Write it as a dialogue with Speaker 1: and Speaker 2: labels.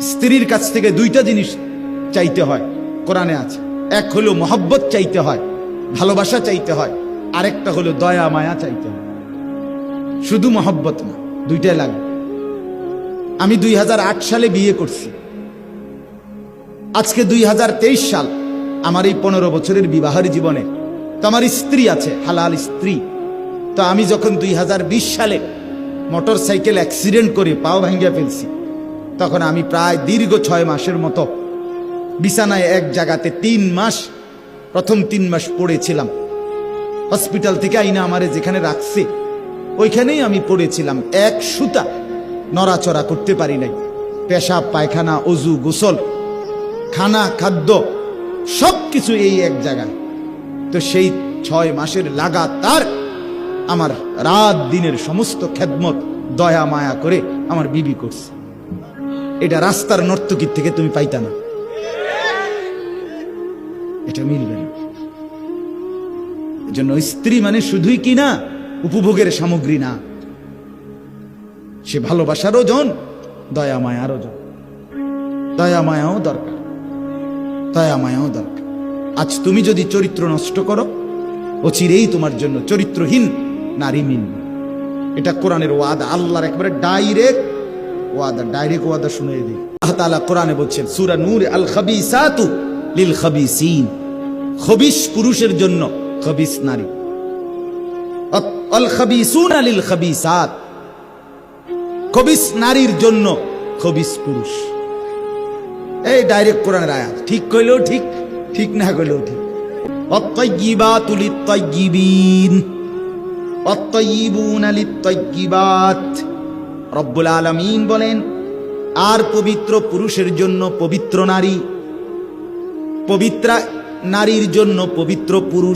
Speaker 1: স্ত্রীর কাছ থেকে দুইটা জিনিস চাইতে হয়, কোরআনে আছে। এক হলো মহব্বত চাইতে হয়, ভালোবাসা চাইতে হয়, আরেকটা হলো দয়া মায়া চাইতে হয়। শুধু মহব্বত না, দুইটাই লাগে। আমি 2008 সালে বিয়ে করছি, আজকে 2023 সাল। আমার এই 15 বছরের বিবাহের জীবনে তো আমার স্ত্রী আছে, হালাল স্ত্রী। তো আমি যখন 2020 সালে মোটর সাইকেল অ্যাক্সিডেন্ট করে পাও ভাঙ্গিয়া ফেলছি, তখন আমি প্রায় দীর্ঘ 6 মাসের মতো বিছানায় এক জায়গাতে 3 মাস, প্রথম 3 মাস পড়েছিলাম। হসপিটাল থেকে আইনা আমারে যেখানে রাখছে ওইখানেই আমি পড়েছিলাম। এক সুতা নড়াচড়া করতে পারি নাই। পেশাব পায়খানা, অজু, গোসল, খানা, খাদ্য সবকিছু এই এক জায়গায়। তো সেই 6 মাসের লাগাতার আমার রাত দিনের সমস্ত খেদমত দয়া মায়া করে আমার বিবি করছে। এটা রাস্তার নর্তকীর থেকে তুমি পাইতা না, এটা মিলবে না। এজন্য স্ত্রী মানে শুধুই কি না উপভোগের সামগ্রী না, সে ভালোবাসারও জন, দয়া মায়ারও জন। দয়া মায়াও দরকার, দয়া মায়াও দরকার। আজ তুমি যদি চরিত্র নষ্ট করো, অচিরেই তোমার জন্য চরিত্রহীন নারী মিলবে। এটা কোরআনের ওয়াদা, আল্লাহর একবারে ডাইরেক্ট ওয়াদা, ডাইরেক্ট ওয়াদা শুনে দিই। আল্লাহ তাআলা কোরআনে বলছেন সূরা নূর, আল খাবিসাতু লিল খাবিসিন, খবিস পুরুষের জন্য খবিস নারী, আল খাবিসুনা লিল খাবিসাত, খবিস নারীর জন্য খবিস পুরুষ। এই ডাইরেক্ট কোরআনের আয়াত, ঠিক কইলেও ঠিক, ঠিক না কইলেও ঠিক। অত্তাইয়িবাতু লিত্তাইয়িবিন অত্তাইয়িবুনা লিত্তাইয়িবাত। রব্বুল আলামিন বলেন, আর পবিত্র পুরুষের জন্য পবিত্র নারী, পবিত্রা নারীর জন্য পবিত্র পুরুষ।